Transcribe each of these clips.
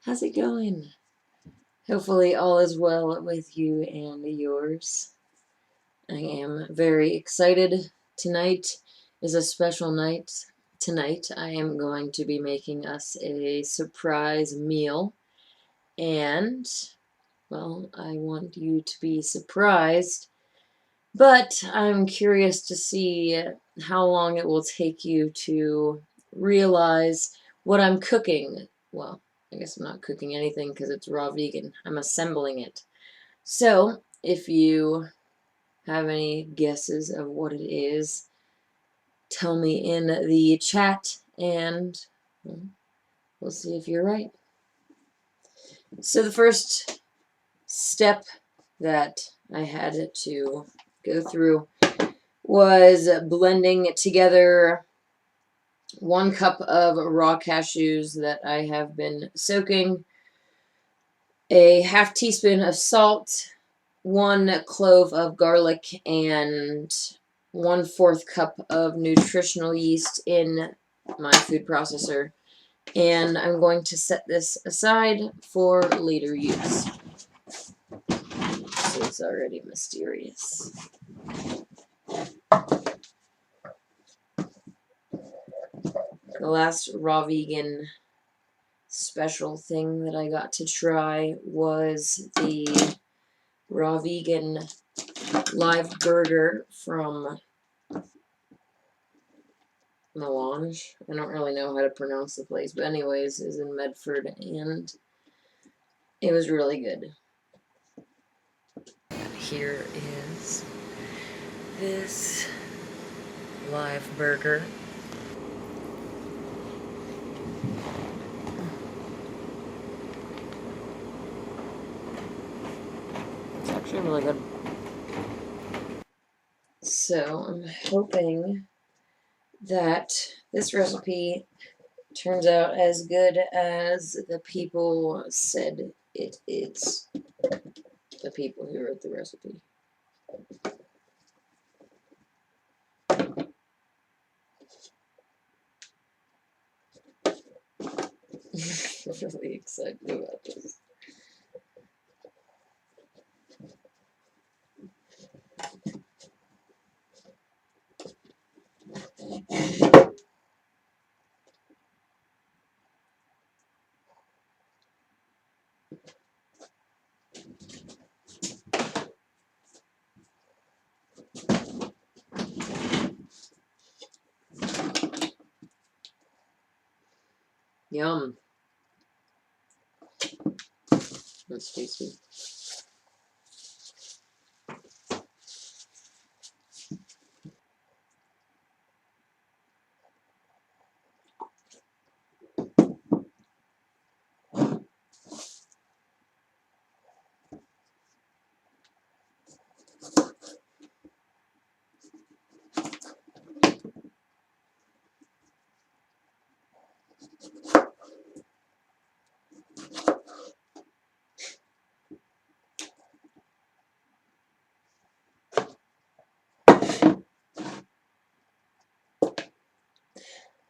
How's it going? Hopefully all is well with you and yours. I am very excited. Tonight is a special night. Tonight I am going to be making us a surprise meal. And, well, I want you to be surprised. But I'm curious to see how long it will take you to realize what I'm cooking. Well, I guess I'm not cooking anything because it's raw vegan. I'm assembling it. So, if you have any guesses of what it is, tell me in the chat and we'll see if you're right. So the first step that I had to go through was blending together 1 cup of raw cashews that I have been soaking, a ½ teaspoon of salt, 1 clove of garlic, and 1/4 cup of nutritional yeast in my food processor. And I'm going to set this aside for later use. So it's already mysterious. The last raw vegan special thing that I got to try was the raw vegan live burger from Melange. I don't really know how to pronounce the place, but anyways, is in Medford, and it was really good. Here is this live burger. It's actually really good. So I'm hoping that this recipe turns out as good as the people said it is. The people who wrote the recipe. I'm really excited about this. Yum. That's tasty.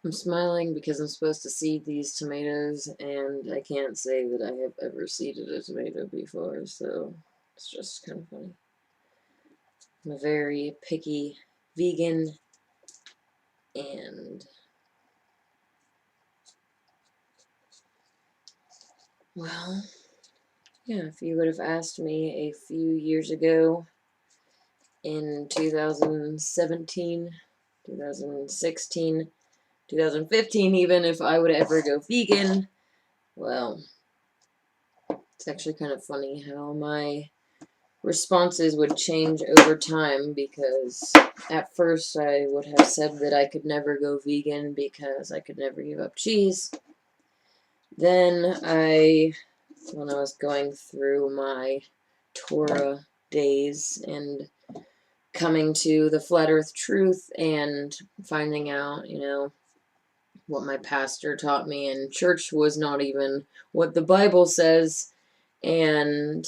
I'm smiling because I'm supposed to seed these tomatoes, and I can't say that I have ever seeded a tomato before, so it's just kind of funny. I'm a very picky vegan, and well, yeah, if you would have asked me a few years ago in 2017, 2016, 2015 even, if I would ever go vegan, well, it's actually kind of funny how my responses would change over time, because at first I would have said that I could never go vegan because I could never give up cheese. Then when I was going through my Torah days and coming to the flat earth truth and finding out, what my pastor taught me in church was not even what the Bible says, and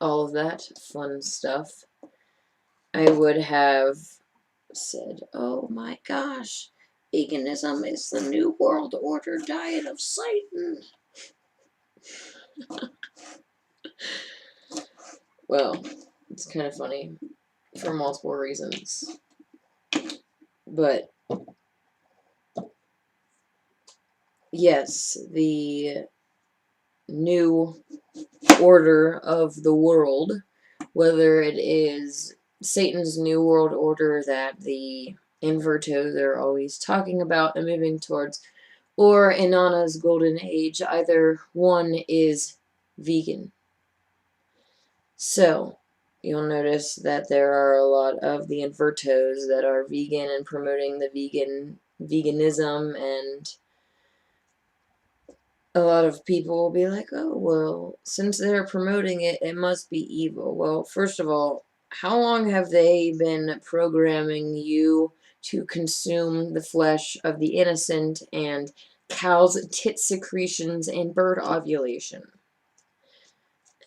all of that fun stuff, I would have said, oh my gosh, veganism is the new world order diet of Satan. Well, it's kind of funny for multiple reasons. But yes, the new order of the world, whether it is Satan's new world order that the invertos are always talking about and moving towards, or Inanna's golden age, either one is vegan. So, you'll notice that there are a lot of the invertos that are vegan and promoting the veganism, and a lot of people will be like, oh, well, since they're promoting it, it must be evil. Well, first of all, how long have they been programming you to consume the flesh of the innocent and cow's tit secretions and bird ovulation?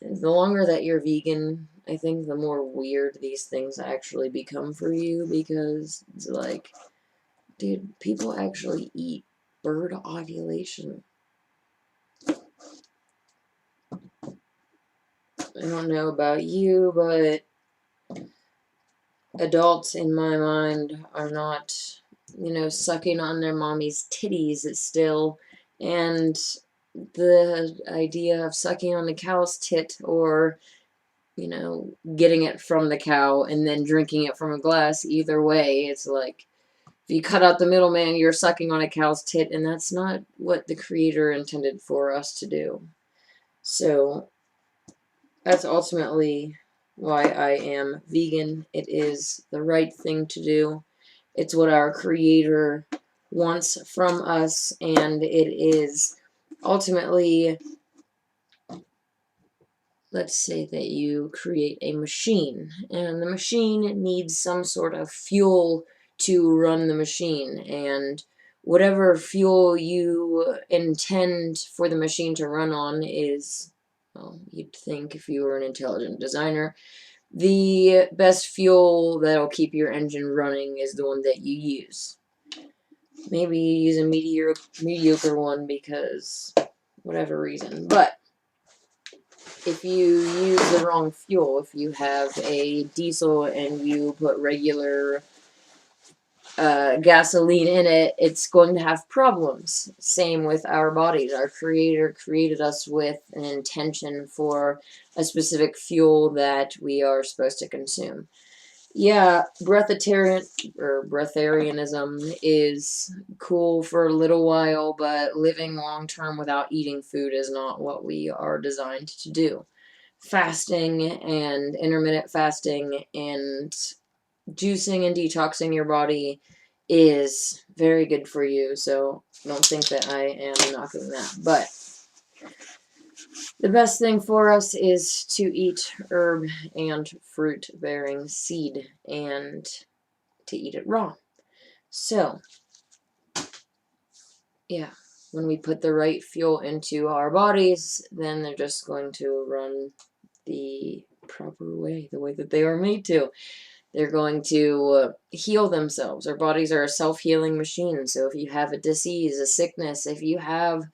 The longer that you're vegan, I think the more weird these things actually become for you, because it's like, dude, people actually eat bird ovulation. I don't know about you, but adults in my mind are not, sucking on their mommy's titties still, and the idea of sucking on the cow's tit, or getting it from the cow and then drinking it from a glass, either way, it's like, if you cut out the middleman, you're sucking on a cow's tit, and that's not what the Creator intended for us to do. So, that's ultimately why I am vegan. It is the right thing to do. It's what our Creator wants from us, and it is ultimately, let's say that you create a machine, and the machine needs some sort of fuel to run the machine, and whatever fuel you intend for the machine to run on is, well, you'd think if you were an intelligent designer, the best fuel that'll keep your engine running is the one that you use. Maybe use a mediocre one because whatever reason, but if you use the wrong fuel, if you have a diesel and you put regular gasoline in it, it's going to have problems. Same with our bodies. Our Creator created us with an intention for a specific fuel that we are supposed to consume. Yeah, breatharianism is cool for a little while, but living long term without eating food is not what we are designed to do. Fasting and intermittent fasting and juicing and detoxing your body is very good for you, so I don't think that I am knocking that. But the best thing for us is to eat herb and fruit bearing seed, and to eat it raw. So, yeah, when we put the right fuel into our bodies, then they're just going to run the proper way, the way that they are made to. They're going to heal themselves. Our bodies are a self-healing machine. So if you have a disease, a sickness, if you have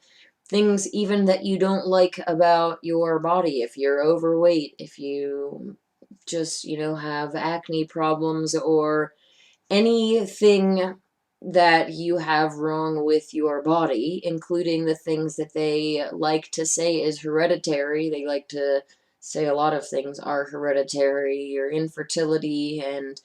things even that you don't like about your body, if you're overweight, if you just, have acne problems, or anything that you have wrong with your body, including the things that they like to say is hereditary. They like to say a lot of things are hereditary, your infertility, and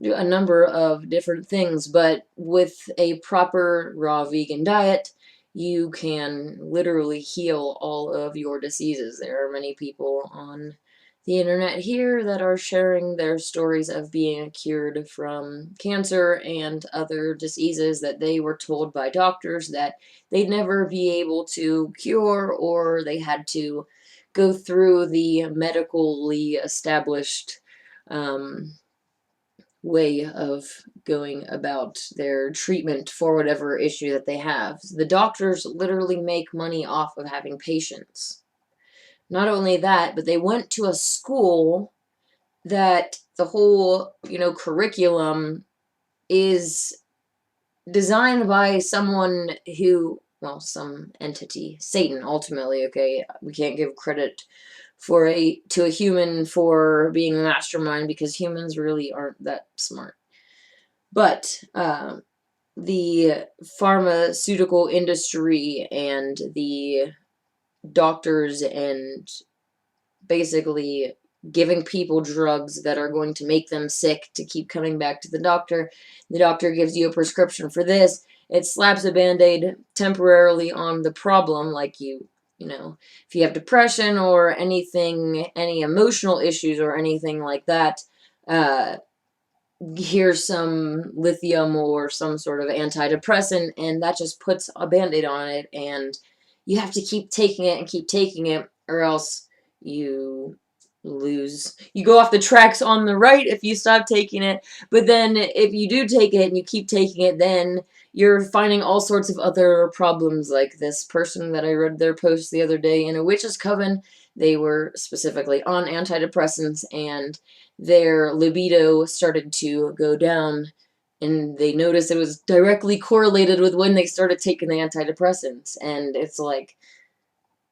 a number of different things. But with a proper raw vegan diet, you can literally heal all of your diseases. There are many people on the internet here that are sharing their stories of being cured from cancer and other diseases that they were told by doctors that they'd never be able to cure, or they had to go through the medically established way of going about their treatment for whatever issue that they have. The doctors literally make money off of having patients. Not only that, but they went to a school that the whole, curriculum is designed by someone who well, some entity, Satan, ultimately, okay? We can't give credit to a human for being the mastermind, because humans really aren't that smart. But the pharmaceutical industry and the doctors and basically giving people drugs that are going to make them sick to keep coming back to the doctor. The doctor gives you a prescription for this. It slaps a band-aid temporarily on the problem, like you know, if you have depression or anything, any emotional issues or anything like that, here's some lithium or some sort of antidepressant, and that just puts a band-aid on it, and you have to keep taking it and keep taking it, or else you go off the tracks on the right if you stop taking it. But then if you do take it and you keep taking it, then you're finding all sorts of other problems, like this person that I read their post the other day in a witch's coven. They were specifically on antidepressants, and their libido started to go down, and they noticed it was directly correlated with when they started taking the antidepressants. And it's like,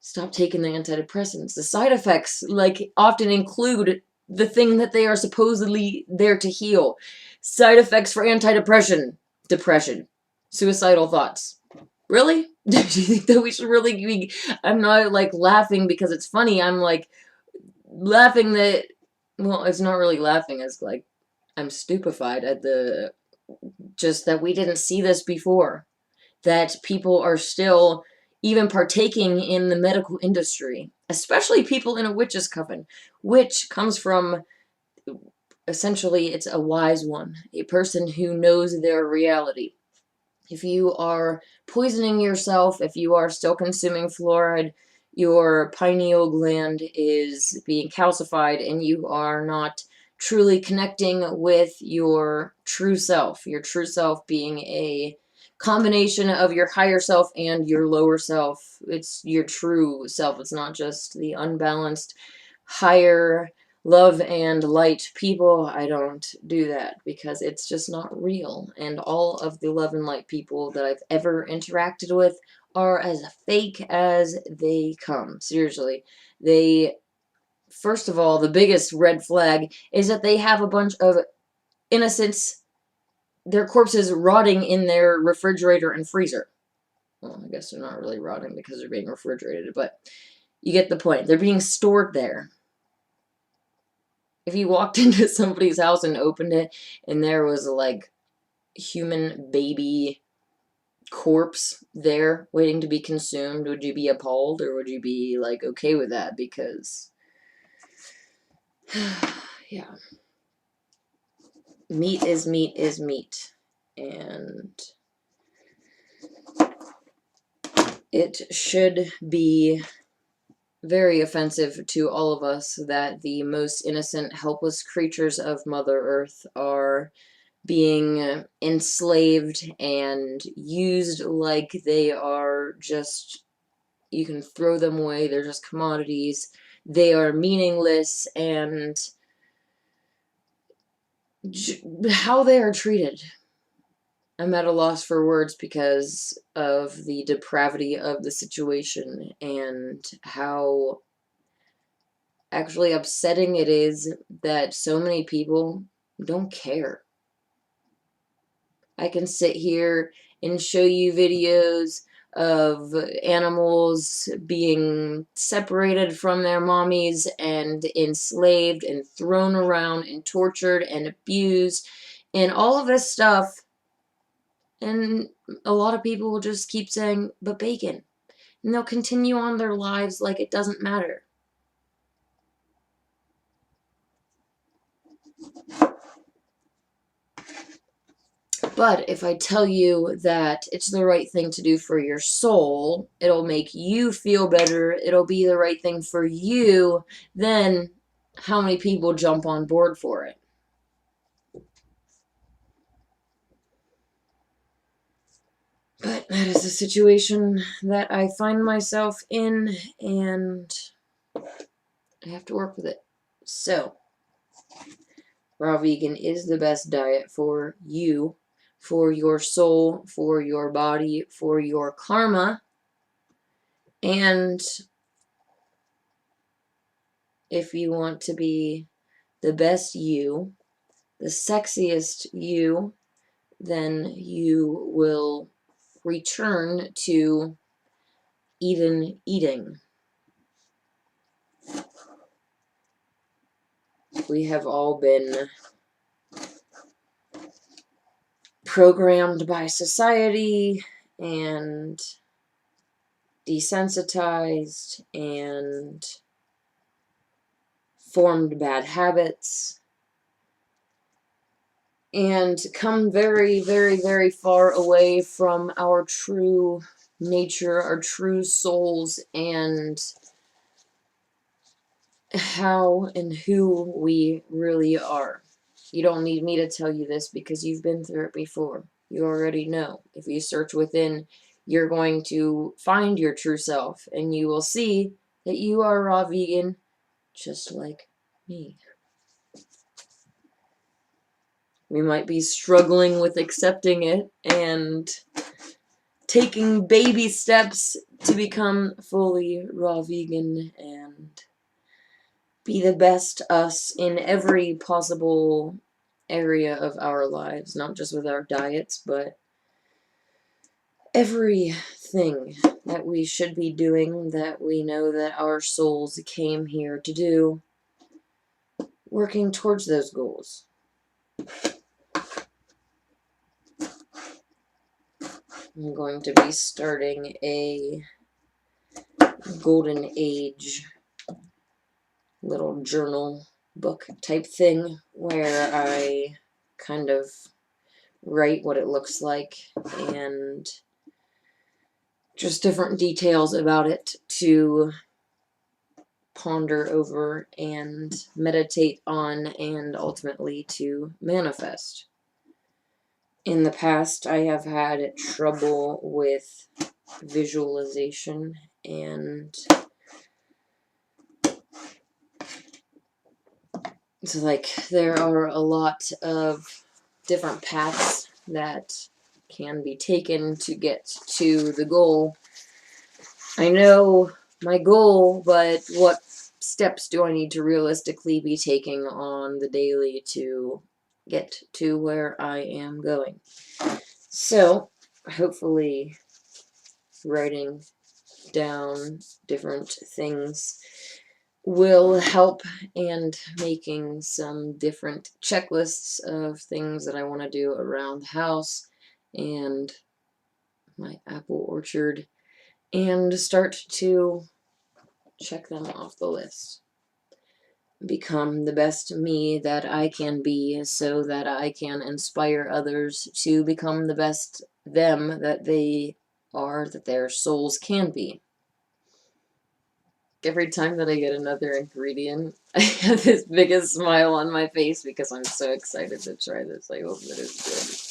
stop taking the antidepressants. The side effects, like, often include the thing that they are supposedly there to heal. Side effects for antidepressant: depression, suicidal thoughts. Really? Do you think that we should really be... I'm not, like, laughing because it's funny. I'm, like, laughing that... Well, it's not really laughing. It's, like, I'm stupefied at the... just that we didn't see this before. That people are still even partaking in the medical industry. Especially people in a witch's coven. Witch comes from... essentially, it's a wise one. A person who knows their reality. If you are poisoning yourself, if you are still consuming fluoride, your pineal gland is being calcified and you are not truly connecting with your true self being a combination of your higher self and your lower self. It's your true self. It's not just the unbalanced higher love and light people. I don't do that because it's just not real. And all of the love and light people that I've ever interacted with are as fake as they come. Seriously. First of all, the biggest red flag is that they have a bunch of innocents, their corpses rotting in their refrigerator and freezer. Well, I guess they're not really rotting because they're being refrigerated, but you get the point. They're being stored there. If you walked into somebody's house and opened it and there was like human baby corpse there waiting to be consumed, would you be appalled or would you be like okay with that? Because yeah, meat is meat is meat, and it should be very offensive to all of us that the most innocent, helpless creatures of Mother Earth are being enslaved and used like they are just, you can throw them away, they're just commodities, they are meaningless, and how they are treated. I'm at a loss for words because of the depravity of the situation and how actually upsetting it is that so many people don't care. I can sit here and show you videos of animals being separated from their mommies and enslaved and thrown around and tortured and abused and all of this stuff, and a lot of people will just keep saying, but bacon, and they'll continue on their lives like it doesn't matter. But if I tell you that it's the right thing to do for your soul, it'll make you feel better, it'll be the right thing for you, then how many people jump on board for it? But that is a situation that I find myself in, and I have to work with it. So, raw vegan is the best diet for you, for your soul, for your body, for your karma, and if you want to be the best you, the sexiest you, then you will return to even eating. We have all been programmed by society and desensitized and formed bad habits and come very, very, very far away from our true nature, our true souls, and how and who we really are. You don't need me to tell you this because you've been through it before. You already know. If you search within, you're going to find your true self, and you will see that you are raw vegan just like me. We might be struggling with accepting it and taking baby steps to become fully raw vegan and be the best us in every possible area of our lives, not just with our diets, but everything that we should be doing, that we know that our souls came here to do, working towards those goals. I'm going to be starting a golden age little journal book type thing where I kind of write what it looks like and just different details about it to ponder over and meditate on and ultimately to manifest. In the past, I have had trouble with visualization, and it's like there are a lot of different paths that can be taken to get to the goal. I know my goal, but what steps do I need to realistically be taking on the daily to get to where I am going? So, hopefully, writing down different things will help, and making some different checklists of things that I want to do around the house and my apple orchard, and start to check them off the list. Become the best me that I can be so that I can inspire others to become the best them that they are, that their souls can be. Every time that I get another ingredient, I have this biggest smile on my face because I'm so excited to try this. I hope that it's good.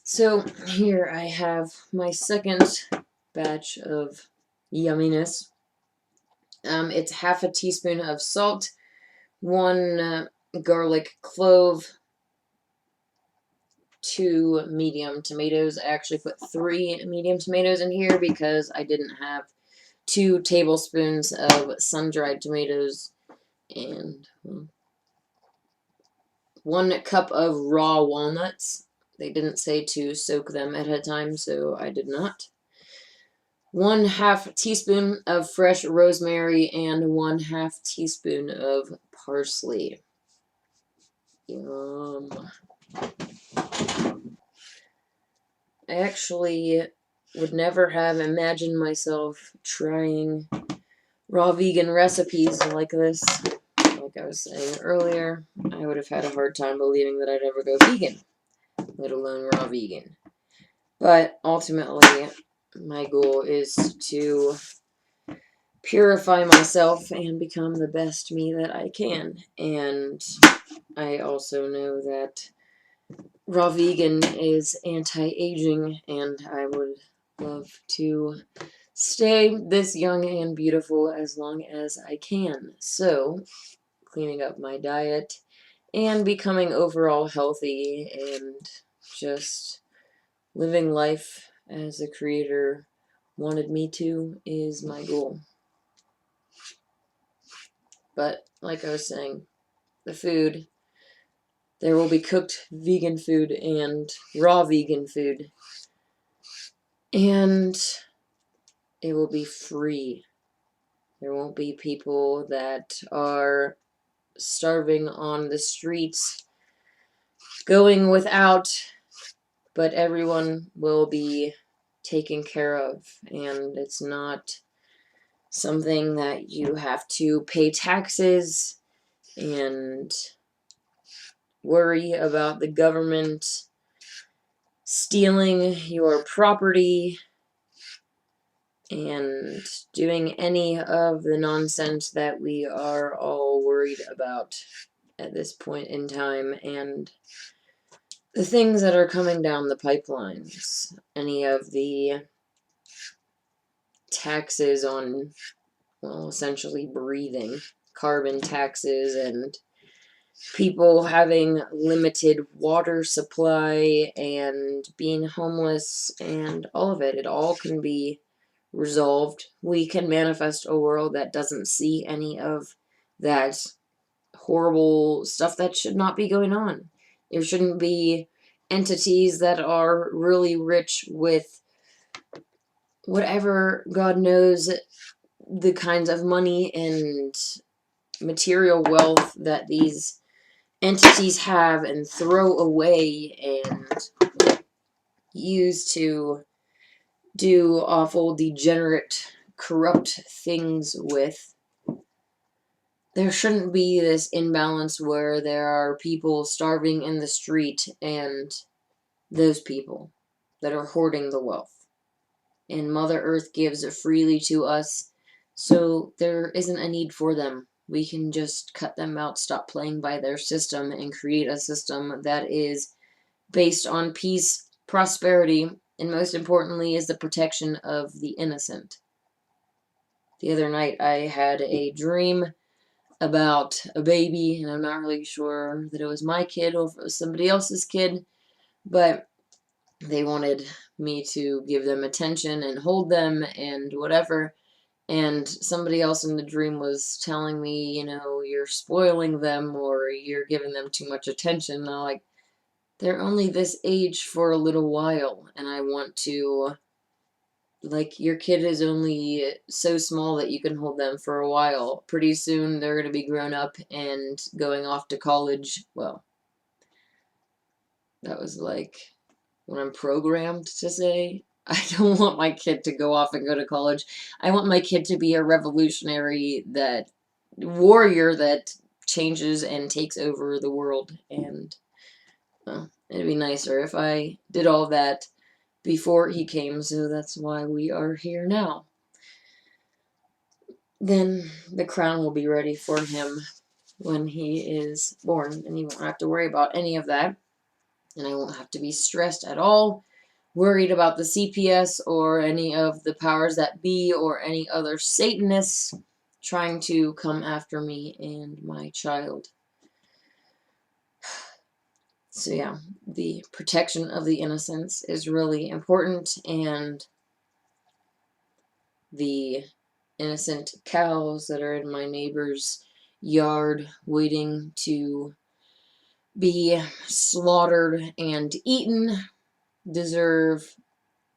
So here I have my second batch of yumminess. It's half a teaspoon of salt, 1 garlic clove, 2 medium tomatoes. I actually put 3 medium tomatoes in here because I didn't have 2 tablespoons of sun-dried tomatoes, and 1 cup of raw walnuts. They didn't say to soak them at a time, so I did not. 1/2 teaspoon of fresh rosemary and 1/2 teaspoon of parsley. Yum. I actually would never have imagined myself trying raw vegan recipes like this. Like I was saying earlier, I would have had a hard time believing that I'd ever go vegan, let alone raw vegan. But ultimately, my goal is to purify myself and become the best me that I can. And I also know that raw vegan is anti-aging, and I would love to stay this young and beautiful as long as I can. So, cleaning up my diet and becoming overall healthy and just living life as the Creator wanted me to is my goal. But like I was saying, the food, there will be cooked vegan food and raw vegan food, and it will be free. There won't be people that are starving on the streets, going without, but everyone will be taken care of, and it's not something that you have to pay taxes and worry about the government stealing your property and doing any of the nonsense that we are all worried about at this point in time, and the things that are coming down the pipelines, any of the taxes on, well, essentially breathing, carbon taxes, and people having limited water supply and being homeless, and all of it. It all can be resolved. We can manifest a world that doesn't see any of that horrible stuff that should not be going on. There shouldn't be entities that are really rich with whatever God knows the kinds of money and material wealth that these entities have and throw away and use to do awful, degenerate, corrupt things with. There shouldn't be this imbalance where there are people starving in the street and those people that are hoarding the wealth. And Mother Earth gives freely to us, so there isn't a need for them. We can just cut them out, stop playing by their system, and create a system that is based on peace, prosperity, and most importantly is the protection of the innocent. The other night I had a dream about a baby, and I'm not really sure that it was my kid or if it was somebody else's kid, but they wanted me to give them attention and hold them and whatever, and somebody else in the dream was telling me, you know, you're spoiling them or you're giving them too much attention, and I'm like, they're only this age for a little while, and I want to, like, your kid is only so small that you can hold them for a while. Pretty soon they're going to be grown up and going off to college. Well, that was like what I'm programmed to say. I don't want my kid to go off and go to college. I want my kid to be a revolutionary, that warrior that changes and takes over the world. And well, it'd be nicer if I did all that before he came, so that's why we are here now. Then the crown will be ready for him when he is born, and he won't have to worry about any of that, and I won't have to be stressed at all, worried about the CPS or any of the powers that be or any other Satanists trying to come after me and my child. So yeah, the protection of the innocents is really important, and the innocent cows that are in my neighbor's yard waiting to be slaughtered and eaten deserve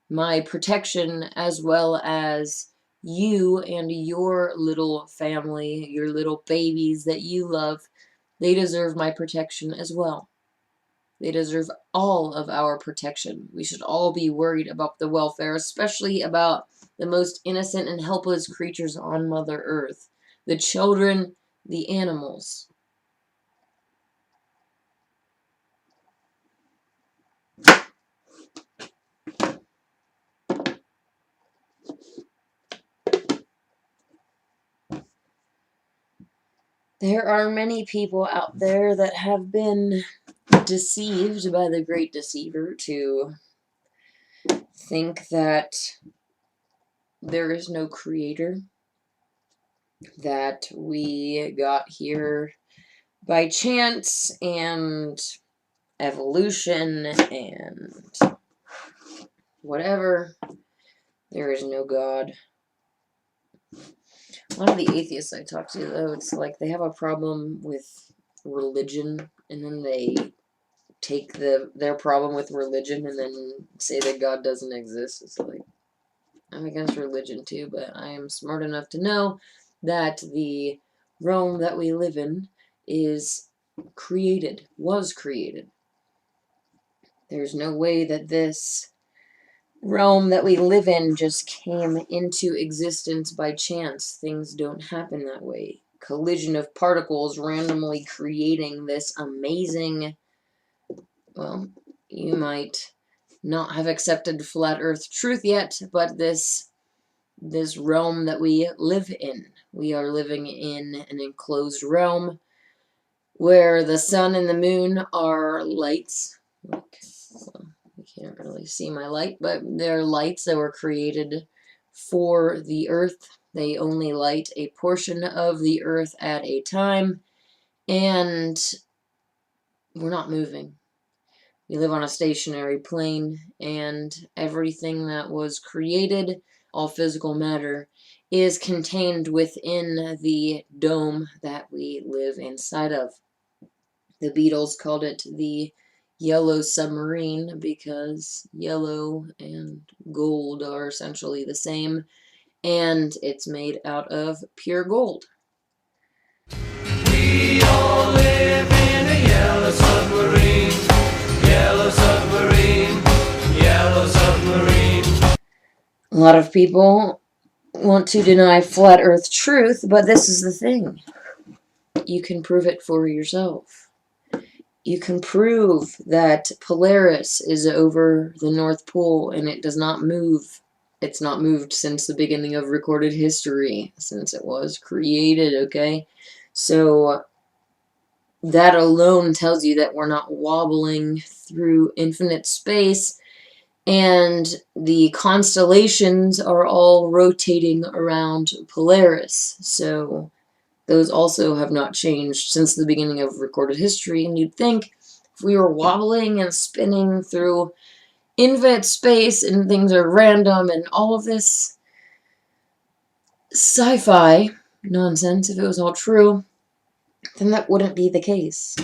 my protection, as well as you and your little family, your little babies that you love. They deserve my protection as well. They deserve all of our protection. We should all be worried about the welfare, especially about the most innocent and helpless creatures on Mother Earth. The children, the animals. There are many people out there that have been deceived by the great deceiver to think that there is no creator, that we got here by chance and evolution and whatever. There is no God. A lot of the atheists I talk to, though, it's like they have a problem with religion, and then they take their problem with religion and then say that God doesn't exist. It's like, I'm against religion too, but I am smart enough to know that the realm that we live in is created, was created. There's no way that this realm that we live in just came into existence by chance. Things don't happen that way. Collision of particles randomly creating this amazing, well, you might not have accepted flat earth truth yet, but this realm that we live in. We are living in an enclosed realm where the sun and the moon are lights. Like, well, you can't really see my light, but they're lights that were created for the earth. They only light a portion of the earth at a time, and we're not moving. We live on a stationary plane, and everything that was created, all physical matter, is contained within the dome that we live inside of. The Beatles called it the yellow submarine because yellow and gold are essentially the same, and it's made out of pure gold. We all live in a yellow submarine, yellow submarine, yellow submarine. A lot of people want to deny flat earth truth, but this is the thing. You can prove it for yourself. You can prove that Polaris is over the North Pole and it does not move. It's not moved since the beginning of recorded history, since it was created, okay? So that alone tells you that we're not wobbling through infinite space, and the constellations are all rotating around Polaris. So those also have not changed since the beginning of recorded history, and you'd think if we were wobbling and spinning through infinite space and things are random and all of this sci-fi nonsense, if it was all true, then that wouldn't be the case.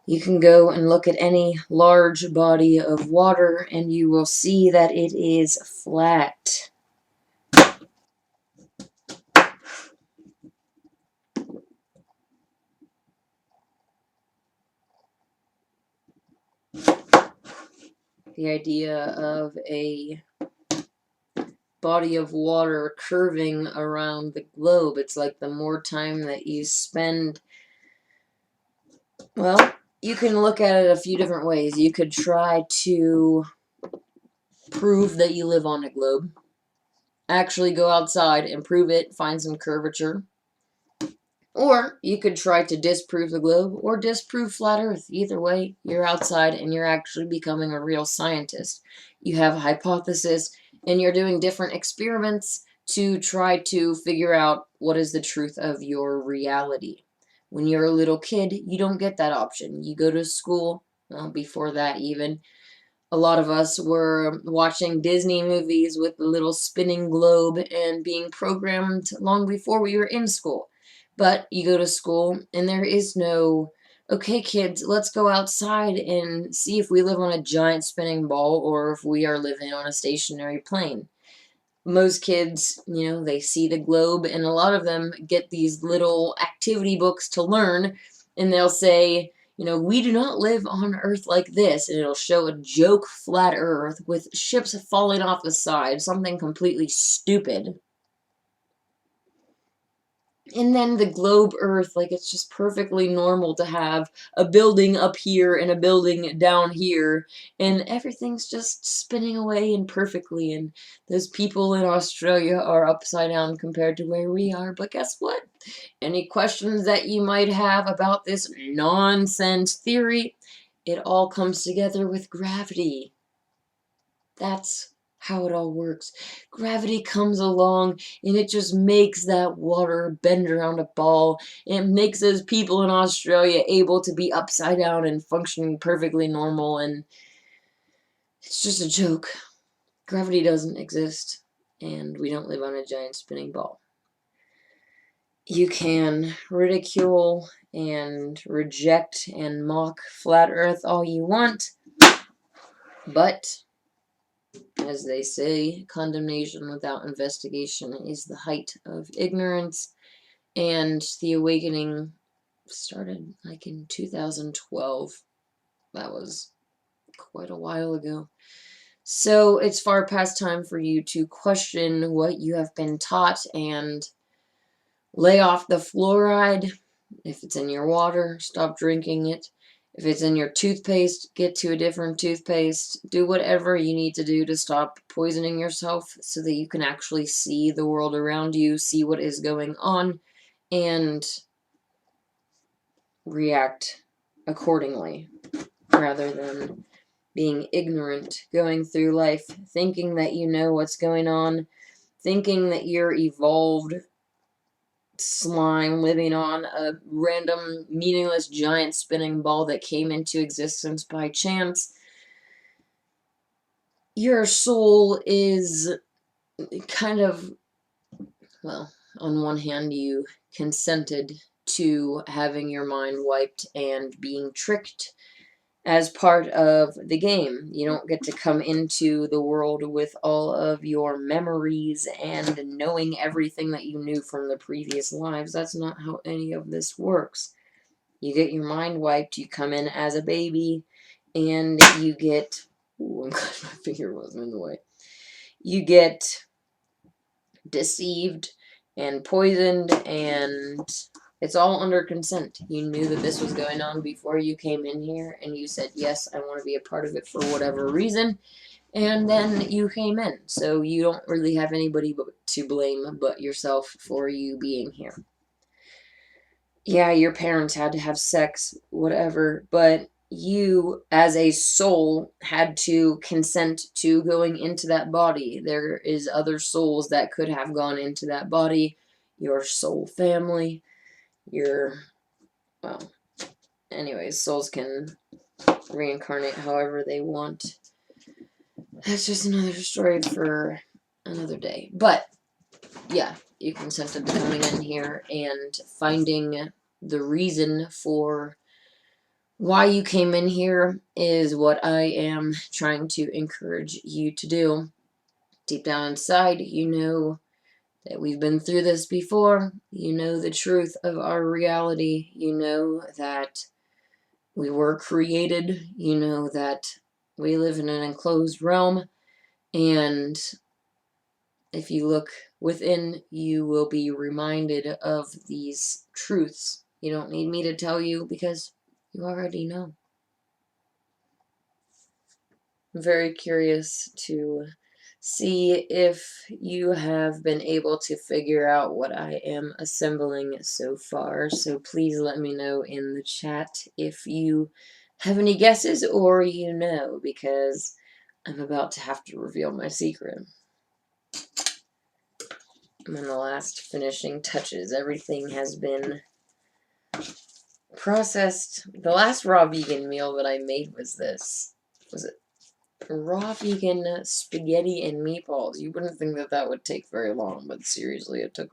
You can go and look at any large body of water and you will see that it is flat. The idea of a body of water curving around the globe, it's like the more time that you spend, well, you can look at it a few different ways. You could try to prove that you live on a globe. Actually go outside and prove it, find some curvature. Or you could try to disprove the globe or disprove flat earth. Either way, you're outside and you're actually becoming a real scientist. You have a hypothesis and you're doing different experiments to try to figure out what is the truth of your reality. When you're a little kid, you don't get that option. You go to school, well, before that even, a lot of us were watching Disney movies with the little spinning globe and being programmed long before we were in school. But you go to school and there is no, okay, kids, let's go outside and see if we live on a giant spinning ball or if we are living on a stationary plane. Most kids, they see the globe, and a lot of them get these little activity books to learn, and they'll say, we do not live on Earth like this, and it'll show a joke flat Earth with ships falling off the side, something completely stupid. And then the globe Earth, like it's just perfectly normal to have a building up here and a building down here, and everything's just spinning away and perfectly, and those people in Australia are upside down compared to where we are. But guess what? Any questions that you might have about this nonsense theory, it all comes together with gravity. That's how it all works. Gravity comes along and it just makes that water bend around a ball. It makes those people in Australia able to be upside down and functioning perfectly normal, and it's just a joke. Gravity doesn't exist, and we don't live on a giant spinning ball. You can ridicule and reject and mock flat Earth all you want, but as they say, condemnation without investigation is the height of ignorance, and the awakening started like in 2012. That was quite a while ago. So it's far past time for you to question what you have been taught and lay off the fluoride. If it's in your water, stop drinking it. If it's in your toothpaste, get to a different toothpaste. Do whatever you need to do to stop poisoning yourself so that you can actually see the world around you, see what is going on, and react accordingly rather than being ignorant, going through life thinking that you know what's going on, thinking that you're evolved slime living on a random, meaningless, giant spinning ball that came into existence by chance. Your soul is kind of, well, on one hand, you consented to having your mind wiped and being tricked as part of the game. You don't get to come into the world with all of your memories and knowing everything that you knew from the previous lives. That's not how any of this works. You get your mind wiped, you come in as a baby, and you get... Ooh, I'm glad my finger wasn't in the way. You get deceived and poisoned, and it's all under consent. You knew that this was going on before you came in here, and you said, yes, I want to be a part of it for whatever reason, and then you came in. So you don't really have anybody to blame but yourself for you being here. Yeah, your parents had to have sex, whatever, but you, as a soul, had to consent to going into that body. There is other souls that could have gone into that body. Your soul family, your, well, anyways, souls can reincarnate however they want. That's just another story for another day. But, yeah, you consented to coming in here and finding the reason for why you came in here is what I am trying to encourage you to do. Deep down inside, you know that we've been through this before. You know the truth of our reality. You know that we were created. You know that we live in an enclosed realm. And if you look within, you will be reminded of these truths. You don't need me to tell you because you already know. I'm very curious to see if you have been able to figure out what I am assembling so far. So please let me know in the chat if you have any guesses or you know, because I'm about to have to reveal my secret. I'm in the last finishing touches. Everything has been processed. The last raw vegan meal that I made was this. Was it raw vegan spaghetti and meatballs? You wouldn't think that that would take very long, but seriously, it took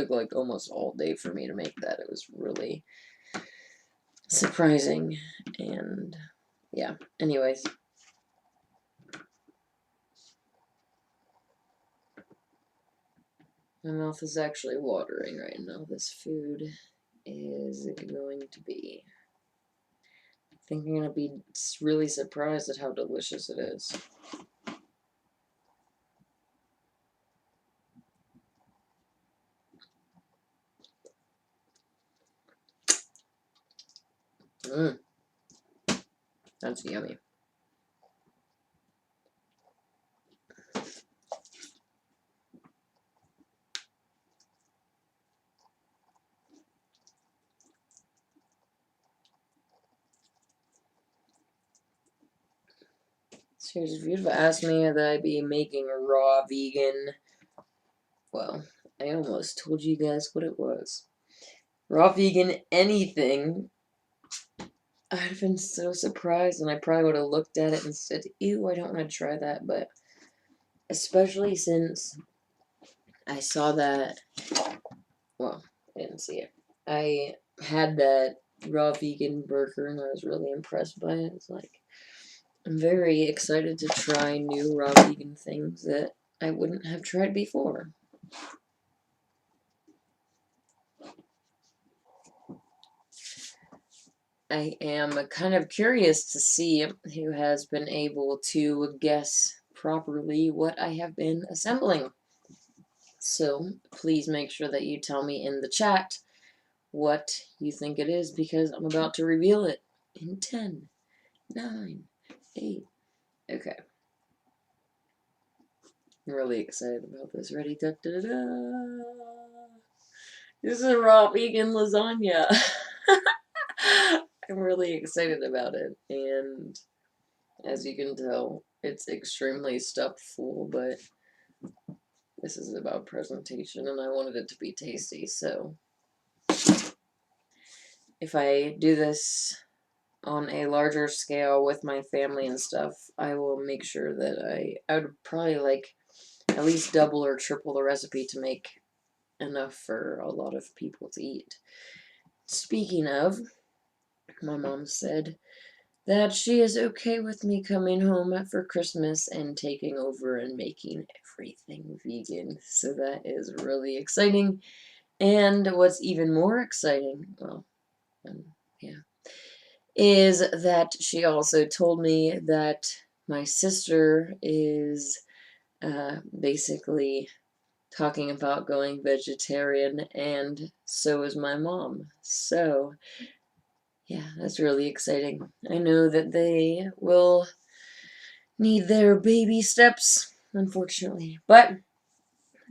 like almost all day for me to make that. It was really surprising, and yeah. Anyways, my mouth is actually watering right now. This food is going to be... I think I'm gonna be really surprised at how delicious it is. Mmm, that's yummy. Seriously, if you'd have asked me that I'd be making a raw vegan, well, I almost told you guys what it was. Raw vegan anything, I'd have been so surprised, and I probably would have looked at it and said, ew, I don't want to try that, but especially since I saw that, well, I didn't see it. I had that raw vegan burger, and I was really impressed by it. It's like, I'm very excited to try new raw vegan things that I wouldn't have tried before. I am kind of curious to see who has been able to guess properly what I have been assembling. So please make sure that you tell me in the chat what you think it is, because I'm about to reveal it in 10, 9, 8. Okay. I'm really excited about this. Ready? Da, da, da, da. This is a raw vegan lasagna. I'm really excited about it, and as you can tell, it's extremely stuffed full, but this is about presentation, and I wanted it to be tasty, so if I do this on a larger scale with my family and stuff, I will make sure that I would probably like at least double or triple the recipe to make enough for a lot of people to eat. Speaking of, my mom said that she is okay with me coming home for Christmas and taking over and making everything vegan. So that is really exciting. And what's even more exciting, well, yeah, is that she also told me that my sister is basically talking about going vegetarian, and so is my mom. So yeah, that's really exciting. I know that they will need their baby steps, unfortunately, but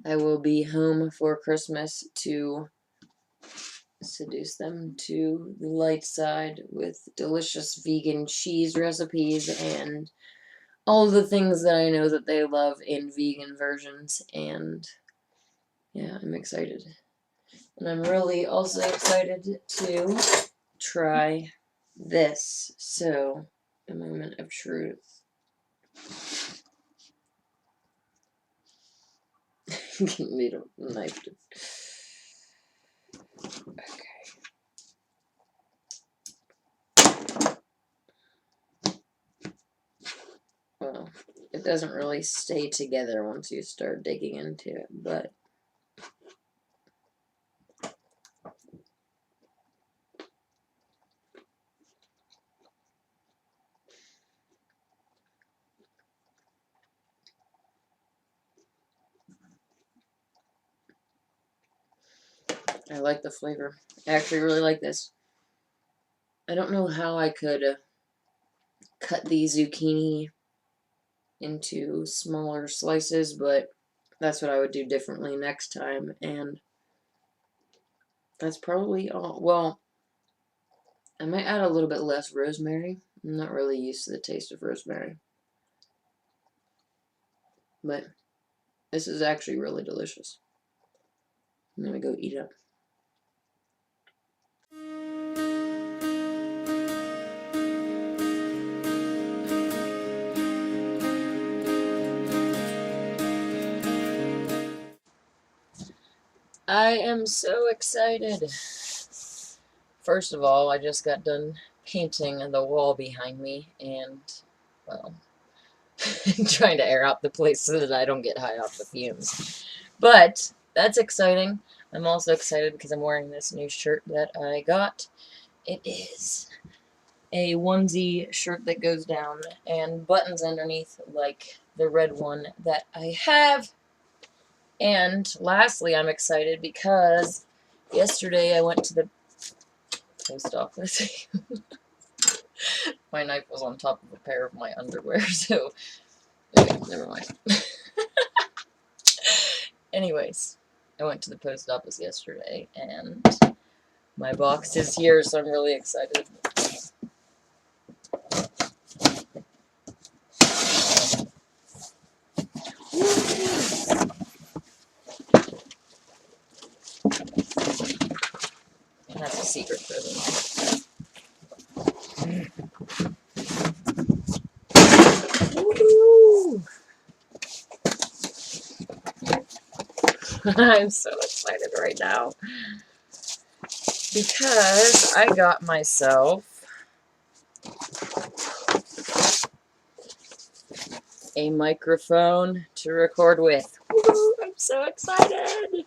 I will be home for Christmas to seduce them to the light side with delicious vegan cheese recipes and all the things that I know that they love in vegan versions. And yeah, I'm excited. And I'm really also excited to try this. So, a moment of truth. Need a knife to... Okay. Well, it doesn't really stay together once you start digging into it, but I like the flavor. I actually really like this. I don't know how I could cut the zucchini into smaller slices, but that's what I would do differently next time, and that's probably all. Well, I might add a little bit less rosemary. I'm not really used to the taste of rosemary, but this is actually really delicious. I'm gonna go eat it. I am so excited. First of all, I just got done painting the wall behind me, and, well, trying to air out the place so that I don't get high off the fumes. But that's exciting. I'm also excited because I'm wearing this new shirt that I got. It is a onesie shirt that goes down and buttons underneath like the red one that I have. And lastly, I'm excited because yesterday I went to the post office. My knife was on top of a pair of my underwear, so okay, never mind. Anyways, I went to the post office yesterday, and my box is here, so I'm really excited. Woo! I'm so excited right now because I got myself a microphone to record with. Woo! I'm so excited.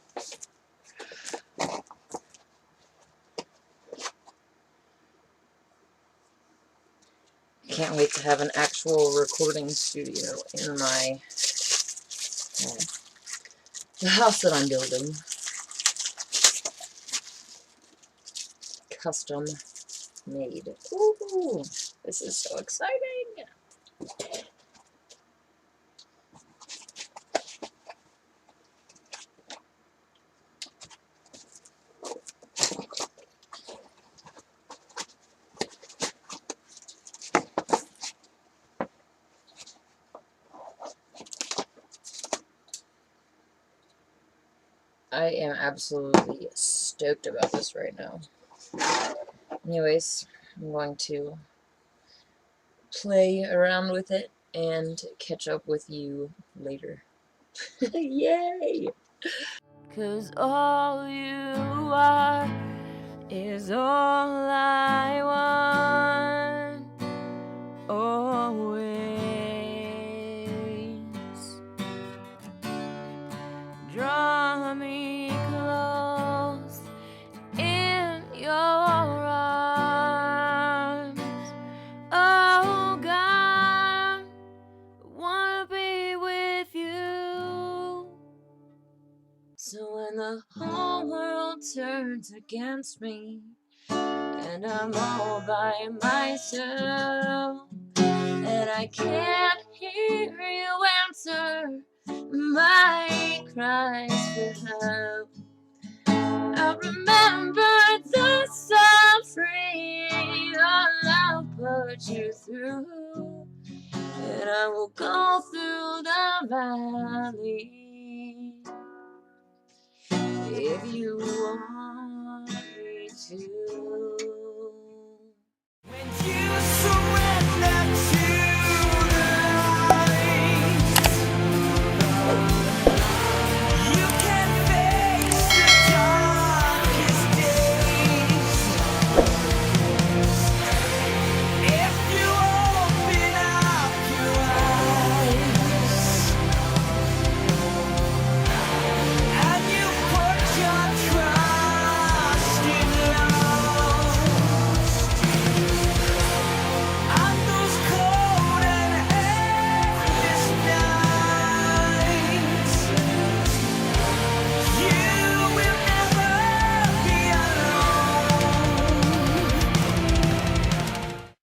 Can't wait to have an actual recording studio in my the house that I'm building. Custom made. Ooh, this is so exciting. I am absolutely stoked about this right now. Anyways, I'm going to play around with it and catch up with you later. Yay! 'Cause all you are is all I want, always. Draw me close in your arms, oh God, wanna be with you. So when the whole world turns against me and I'm all by myself and I can't hear you answer my cries for help, I'll remember the suffering I'll put you through, and I will go through the valley if you want me to.